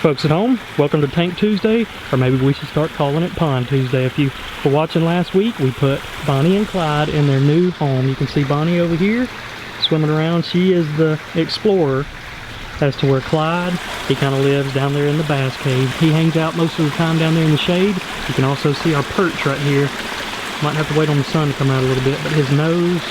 Folks at home, welcome to Tank Tuesday, or maybe we should start calling it Pond Tuesday. If you were watching last week, we put Bonnie and Clyde in their new home. You can see Bonnie over here swimming around. She is the explorer, as to where Clyde, he kind of lives down there in the bass cave. He hangs out most of the time down there in the shade. You can also see our perch right here. Might have to wait on the sun to come out a little bit, but his nose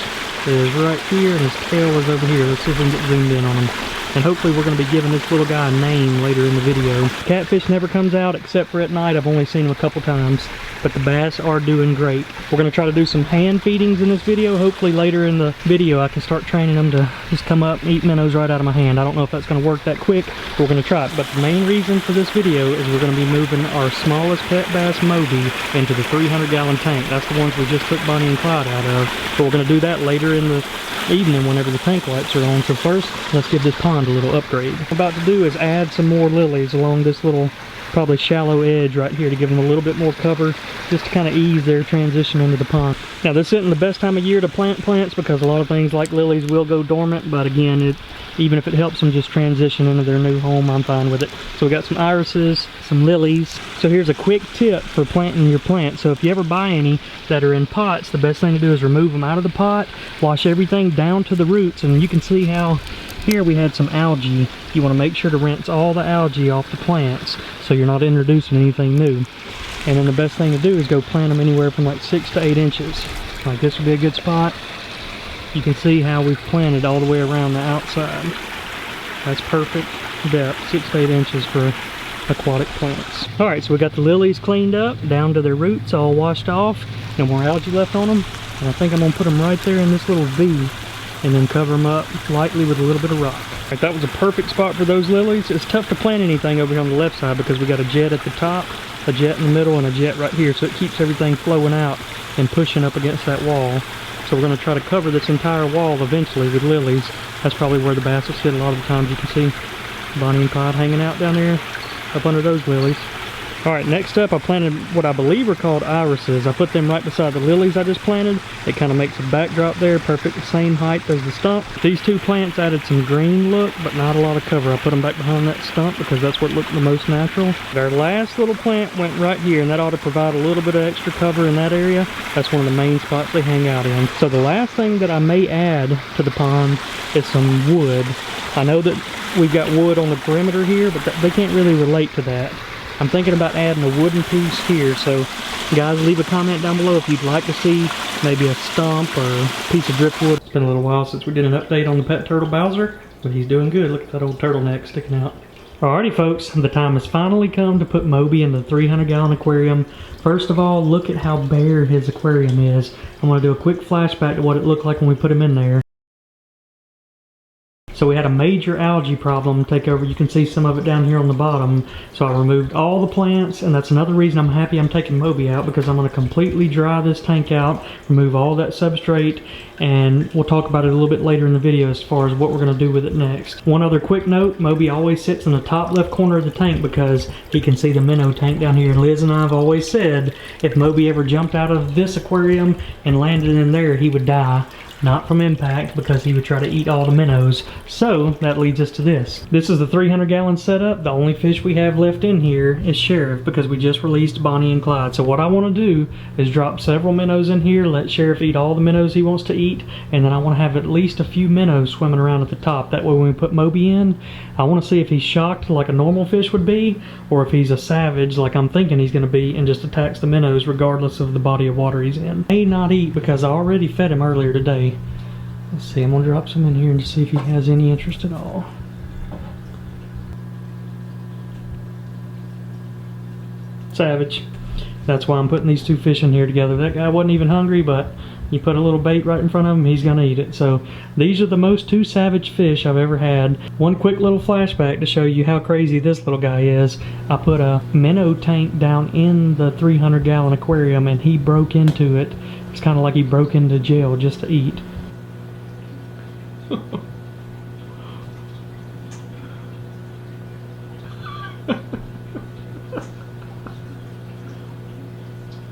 is right here and his tail is over here. Let's see if we can get zoomed in on him. And hopefully we're going to be giving this little guy a name later in the video. Catfish never comes out except for at night. I've only seen him a couple times, but the bass are doing great. We're going to try to do some hand feedings in this video. Hopefully later in the video I can start training them to just come up and eat minnows right out of my hand. I don't know if that's going to work that quick. We're going to try it. But the main reason for this video is we're going to be moving our smallest pet bass, Moby, into the 300-gallon tank. That's the ones we just took Bonnie and Clyde out of. But we're going to do that later in the evening whenever the tank lights are on. So first, let's give this pond a little upgrade. What I'm about to do is add some more lilies along this little, probably shallow edge right here to give them a little bit more cover, just to kind of ease their transition into the pond. Now this isn't the best time of year to plant plants because a lot of things like lilies will go dormant, but again, even if it helps them just transition into their new home, I'm fine with it. So we got some irises, some lilies. So here's a quick tip for planting your plants. So if you ever buy any that are in pots, the best thing to do is remove them out of the pot, wash everything down to the roots, and you can see how here we had some algae. You want to make sure to rinse all the algae off the plants so you're not introducing anything new. And then the best thing to do is go plant them anywhere from like 6 to 8 inches. Like this would be a good spot. You can see how we've planted all the way around the outside. That's perfect depth, 6 to 8 inches for aquatic plants. Alright, so we got the lilies cleaned up, down to their roots, all washed off. No more algae left on them. And I think I'm going to put them right there in this little V and then cover them up lightly with a little bit of rock. Alright, that was a perfect spot for those lilies. It's tough to plant anything over here on the left side because we got a jet at the top, a jet in the middle, and a jet right here, so it keeps everything flowing out and pushing up against that wall. So we're going to try to cover this entire wall eventually with lilies. That's probably where the bass will sit a lot of the times. You can see Bonnie and Clyde hanging out down there up under those lilies. Alright, next up I planted what I believe are called irises. I put them right beside the lilies I just planted. It kind of makes a backdrop there, perfect the same height as the stump. These two plants added some green look, but not a lot of cover. I put them back behind that stump because that's what looked the most natural. Our last little plant went right here, and that ought to provide a little bit of extra cover in that area. That's one of the main spots they hang out in. So the last thing that I may add to the pond is some wood. I know that we've got wood on the perimeter here, but they can't really relate to that. I'm thinking about adding a wooden piece here, so guys, leave a comment down below if you'd like to see maybe a stump or a piece of driftwood. It's been a little while since we did an update on the pet turtle Bowser, but he's doing good. Look at that old turtleneck sticking out. Alrighty folks, the time has finally come to put Moby in the 300-gallon aquarium. First of all, look at how bare his aquarium is. I'm going to do a quick flashback to what it looked like when we put him in there. So we had a major algae problem take over. You can see some of it down here on the bottom. So I removed all the plants, and that's another reason I'm happy I'm taking Moby out, because I'm going to completely dry this tank out, remove all that substrate, and we'll talk about it a little bit later in the video as far as what we're going to do with it next. One other quick note, Moby always sits in the top left corner of the tank because he can see the minnow tank down here. Liz and I have always said if Moby ever jumped out of this aquarium and landed in there, he would die. Not from impact, because he would try to eat all the minnows. So that leads us to this. This is the 300-gallon setup. The only fish we have left in here is Sheriff, because we just released Bonnie and Clyde. So what I want to do is drop several minnows in here, let Sheriff eat all the minnows he wants to eat, and then I want to have at least a few minnows swimming around at the top. That way when we put Moby in, I want to see if he's shocked like a normal fish would be, or if he's a savage like I'm thinking he's going to be and just attacks the minnows regardless of the body of water he's in. He may not eat because I already fed him earlier today. Let's see, I'm going to drop some in here and see if he has any interest at all. Savage. That's why I'm putting these two fish in here together. That guy wasn't even hungry, but you put a little bait right in front of him, he's going to eat it. So these are the most two savage fish I've ever had. One quick little flashback to show you how crazy this little guy is. I put a minnow tank down in the 300-gallon aquarium and he broke into it. It's kind of like he broke into jail just to eat.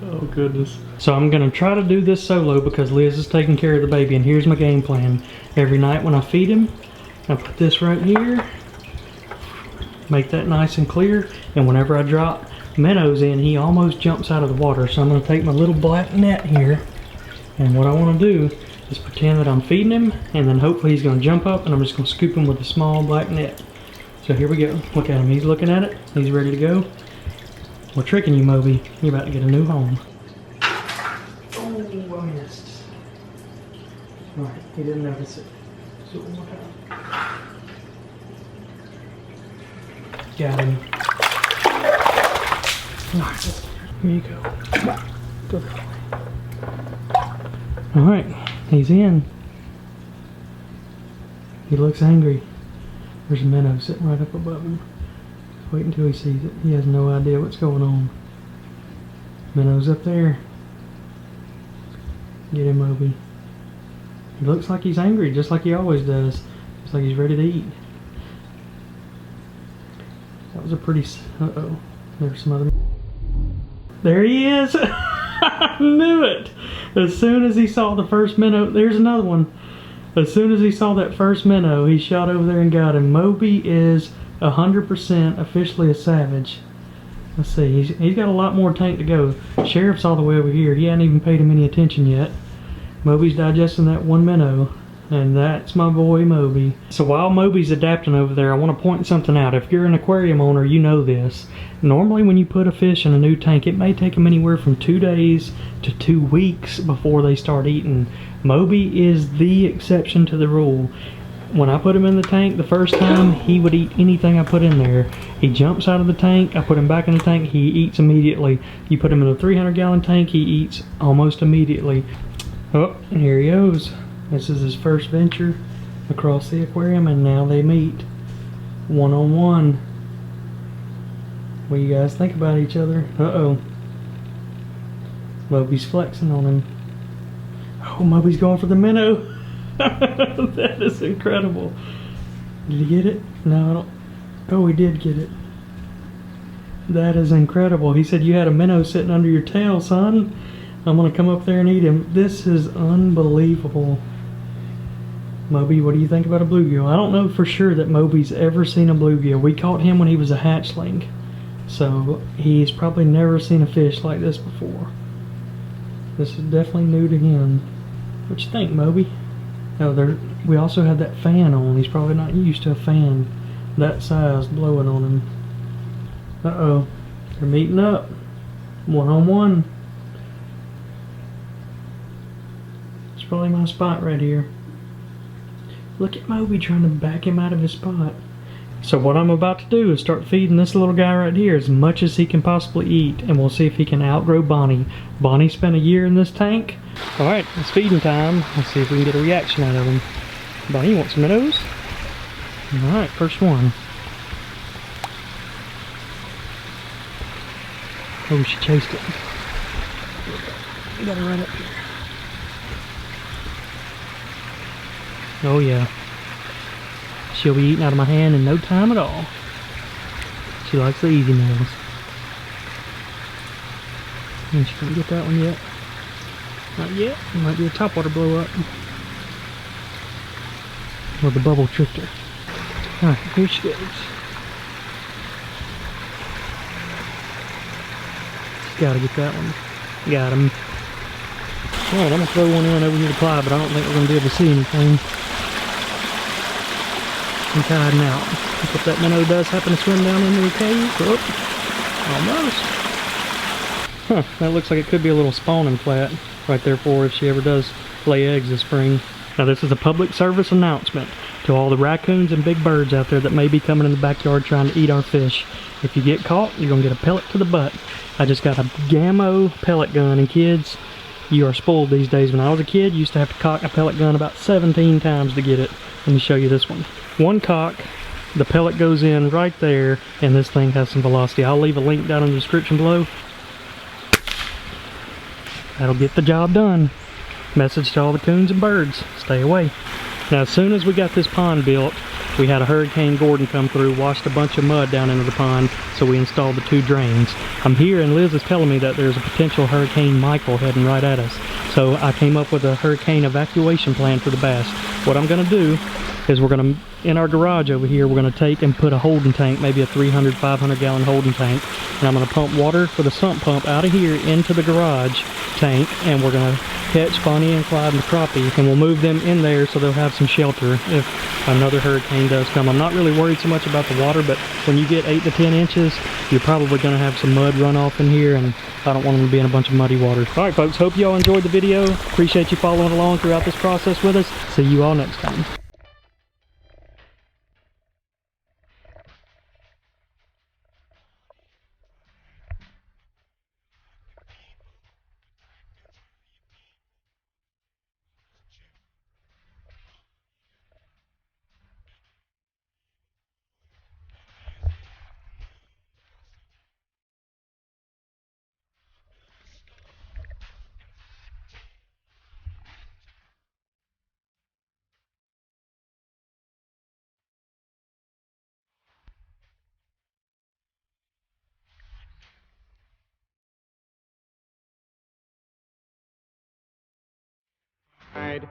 Oh goodness. So I'm gonna try to do this solo because Liz is taking care of the baby, and here's my game plan. Every night when I feed him, I put this right here, make that nice and clear. And whenever I drop minnows in, he almost jumps out of the water. So I'm gonna take my little black net here, and what I wanna do is pretend that I'm feeding him, and then hopefully he's gonna jump up, and I'm just gonna scoop him with a small black net. So here we go. Look at him, he's looking at it, he's ready to go. We're tricking you, Moby. You're about to get a new home. Oh, I missed. All right, he didn't notice it. So one more time. Got him. Alright, here you go. Go that way. Alright, he's in. He looks angry. There's a minnow sitting right up above him. Wait until he sees it. He has no idea what's going on. Minnow's up there. Get him, Moby. He looks like he's angry, just like he always does. Looks like he's ready to eat. That was a pretty... Uh-oh. There's some other... There he is! I knew it! As soon as he saw the first minnow... There's another one. As soon as he saw that first minnow, he shot over there and got him. Moby is 100% officially a savage. Let's see. He's got a lot more tank to go. Sheriff's all the way over here. He hadn't even paid him any attention yet. Moby's digesting that one minnow, and that's my boy Moby. So while Moby's adapting over there, I want to point something out. If you're an aquarium owner, you know this. Normally when you put a fish in a new tank, it may take them anywhere from 2 days to 2 weeks before they start eating. Moby is the exception to the rule. When I put him in the tank the first time, he would eat anything I put in there. He jumps out of the tank, I put him back in the tank, he eats immediately. You put him in a 300-gallon tank, he eats almost immediately. Oh, and here he goes. This is his first venture across the aquarium, and now they meet one-on-one. What do you guys think about each other? Uh-oh. Moby's flexing on him. Oh, Moby's going for the minnow. That is incredible. Did he get it? No, I don't. Oh, he did get it. That is incredible. He said you had a minnow sitting under your tail, son. I'm gonna come up there and eat him. This is unbelievable. Moby, what do you think about a bluegill? I don't know for sure that Moby's ever seen a bluegill. We caught him when he was a hatchling, so he's probably never seen a fish like this before. This is definitely new to him. What you think, Moby? Oh, we also had that fan on. He's probably not used to a fan that size blowing on him. Uh-oh. They're meeting up. One-on-one. It's probably my spot right here. Look at Moby trying to back him out of his spot. So what I'm about to do is start feeding this little guy right here as much as he can possibly eat, and we'll see if he can outgrow Bonnie. Bonnie spent a year in this tank. Alright, it's feeding time. Let's see if we can get a reaction out of him. Bonnie, you want some minnows? Alright, first one. Oh, she chased it. You got it right up here. Oh yeah. She'll be eating out of my hand in no time at all. She likes the easy meals. And she couldn't get that one yet. Not yet. It might be a topwater blow up. Or the bubble tricked her. Alright, here she goes. She's gotta get that one. Got him. Alright, I'm gonna throw one in over here to Clyde, but I don't think we're gonna be able to see anything. I'm tired now. If that minnow does happen to swim down into the cave, oh, almost. Huh, that looks like it could be a little spawning flat right there for her if she ever does lay eggs this spring. Now this is a public service announcement to all the raccoons and big birds out there that may be coming in the backyard trying to eat our fish. If you get caught, you're gonna get a pellet to the butt. I just got a Gammo pellet gun, and kids, you are spoiled these days. When I was a kid, you used to have to cock a pellet gun about 17 times to get it. Let me show you this one. One cock, the pellet goes in right there, and this thing has some velocity. I'll leave a link down in the description below. That'll get the job done. Message to all the coons and birds, stay away. Now as soon as we got this pond built, we had a Hurricane Gordon come through, washed a bunch of mud down into the pond, so we installed the 2 drains. I'm here and Liz is telling me that there's a potential Hurricane Michael heading right at us. So I came up with a hurricane evacuation plan for the bass. What I'm gonna do is we're going to, in our garage over here, we're going to take and put a holding tank, maybe a 300, 500 gallon holding tank, and I'm going to pump water with a sump pump out of here into the garage tank, and we're going to catch Bonnie and Clyde and the crappie, and we'll move them in there so they'll have some shelter if another hurricane does come. I'm not really worried so much about the water, but when you get 8 to 10 inches, you're probably going to have some mud runoff in here, and I don't want them to be in a bunch of muddy water. All right, folks, hope you all enjoyed the video. Appreciate you following along throughout this process with us. See you all next time.